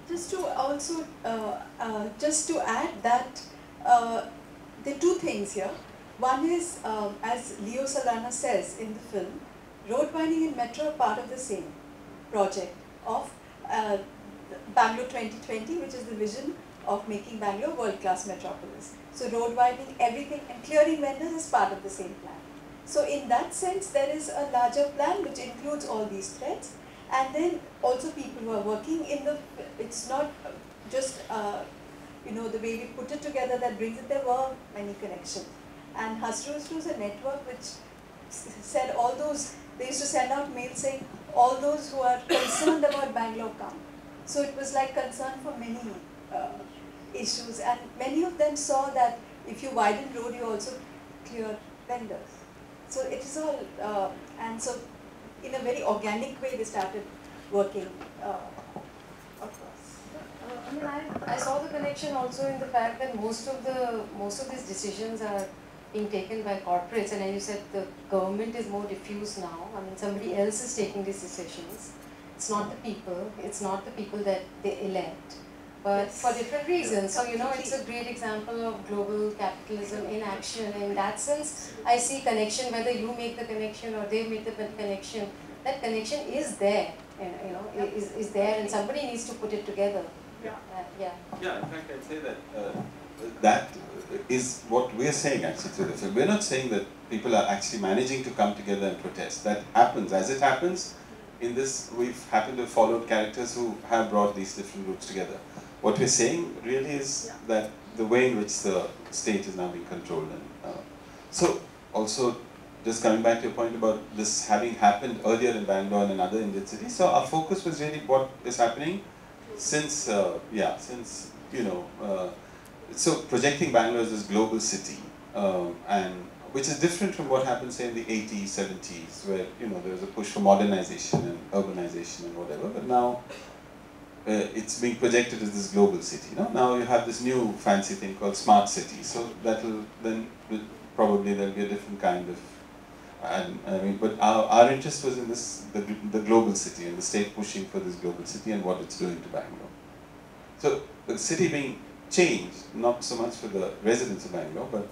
Just to also, just to add that there are two things here. One is, as Leo Solana says in the film, road winding and metro are part of the same project of Bangalore 2020, which is the vision of making Bangalore world-class metropolis. So road widening, everything, and clearing vendors is part of the same plan. So in that sense, there is a larger plan which includes all these threads, and then also people who are working in the, it's not just, you know, the way we put it together that brings it, there were many connections. And Hasru is a network which said all those, they used to send out mails saying, all those who are concerned about Bangalore come. So it was like concern for many issues, and many of them saw that if you widen road, you also clear vendors. So it is all, and so in a very organic way, they started working across. I mean, I saw the connection also in the fact that most of these decisions are being taken by corporates, and as you said, the government is more diffuse now. I mean, somebody else is taking these decisions. It's not the people. It's not the people that they elect, but yes, for different reasons. So, you know, it's a great example of global capitalism in action. In that sense, I see connection, whether you make the connection or they make the connection. That connection is there, you know, is there, and somebody needs to put it together. Yeah. Yeah. Yeah. In fact, I'd say that that is what we're saying actually through the film. We're not saying that people are actually managing to come together and protest. That happens as it happens. In this, we've happened to have followed characters who have brought these different groups together. What we're saying really is that the way in which the state is now being controlled. And so also, just coming back to your point about this having happened earlier in Bangalore and in other Indian cities, so our focus was really what is happening since, since, you know, so projecting Bangalore as this global city, and which is different from what happened, say, in the 80s, 70s, where, you know, there was a push for modernization and urbanization and whatever, but now it's being projected as this global city. You know? Now you have this new fancy thing called smart city, so that will then, probably there'll be a different kind of, I mean, but our interest was in this, the global city, and the state pushing for this global city and what it's doing to Bangalore. So the city being changed, not so much for the residents of Bangalore, but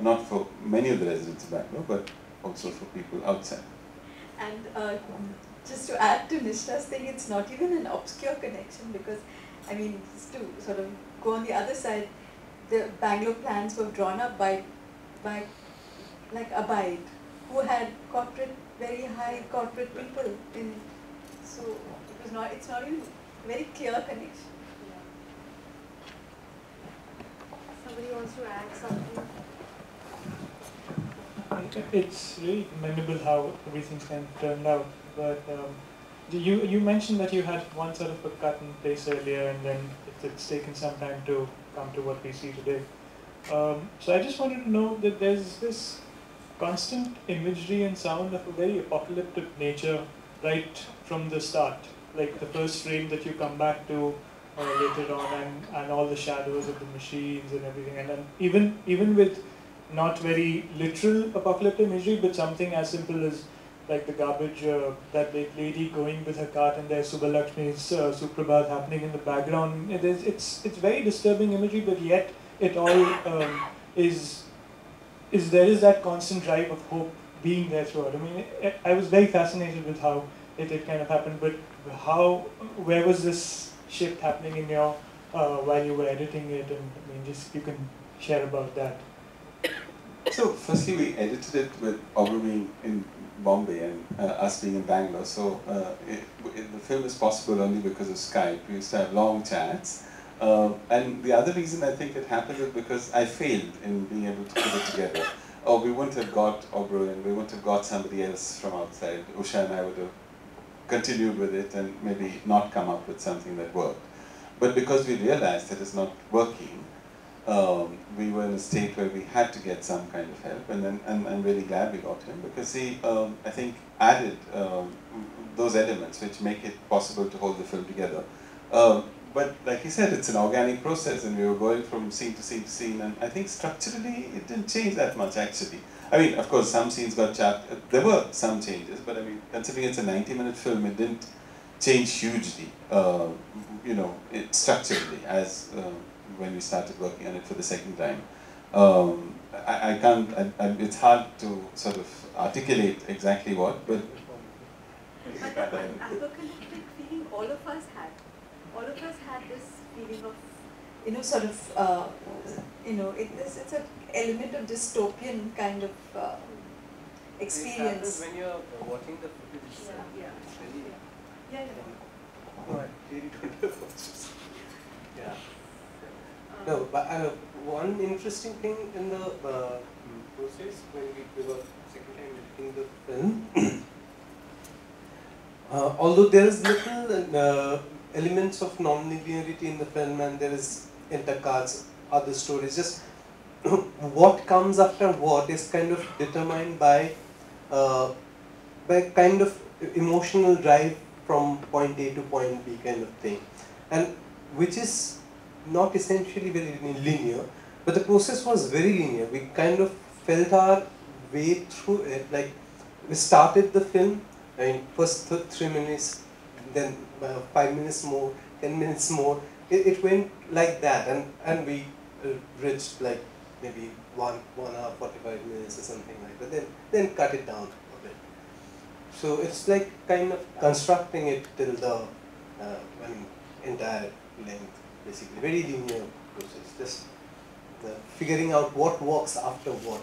not for many of the residents of Bangalore, but also for people outside. And just to add to Nishtha's thing, it's not even an obscure connection, because, I mean, just to sort of go on the other side, the Bangalore plans were drawn up by like Abide, who had corporate, very high corporate people in, so it was not, it's not even a very clear connection. Somebody wants to add something? It's really commendable how everything's kind of turned out, but you mentioned that you had one sort of a cut in place earlier, and then it's taken some time to come to what we see today. So I just wanted to know that there's this constant imagery and sound of a very apocalyptic nature right from the start, like the first frame that you come back to later on, and all the shadows of the machines and everything, and then even with not very literal apocalyptic imagery, but something as simple as like the garbage, that lady going with her cart, and there's Subbalakshmi's Suprabhat happening in the background. It's very disturbing imagery, but yet it all there is that constant drive of hope being there throughout. I mean, I was very fascinated with how it kind of happened, but where was this shift happening in your, while you were editing it, and I mean, just if you can share about that. So firstly, we edited it with Abhro being in Bombay and us being in Bangalore. So the film is possible only because of Skype. We used to have long chats. And the other reason I think it happened is because I failed in being able to put it together. Or we wouldn't have got Abhro and we wouldn't have got somebody else from outside. Usha and I would have continued with it and maybe not come up with something that worked. But because we realized that it's not working, we were in a state where we had to get some kind of help, and then I'm really glad we got him, because he, I think, added those elements which make it possible to hold the film together. But like he said, it's an organic process, and we were going from scene to scene to scene, and I think structurally it didn't change that much actually. I mean, of course, some scenes got chopped. There were some changes, but I mean, considering it's a 90-minute film, it didn't changed hugely, you know, structurally as when we started working on it for the second time. I can't, it's hard to sort of articulate exactly what, but But the apocalyptic feeling all of us had. All of us had this feeling of, you know, sort of, you know, it's an element of dystopian kind of experience. When you're watching the footage, Yeah. it's really, Yeah. no, I really don't know what to say. Yeah. No, but one interesting thing in the process when we were second time editing the film, although there is little elements of non-linearity in the film and there is intercuts, other stories, just what comes after what is kind of determined by kind of emotional drive from point A to point B kind of thing, and which is not essentially very linear, but the process was very linear. We kind of felt our way through it. Like we started the film, I mean, first 3 minutes, then 5 minutes more, 10 minutes more. It went like that, and we reached like maybe 1 hour 45 minutes or something like that. Then cut it down a bit. So it's like kind of constructing it till the entire length, basically very linear process. Just figuring out what works after what.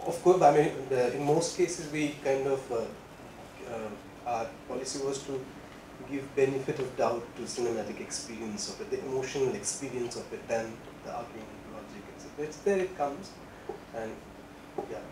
Of course, I mean, in most cases we kind of our policy was to give benefit of doubt to cinematic experience of it, the emotional experience of it, and the argument, logic, etc. It's there it comes, and yeah.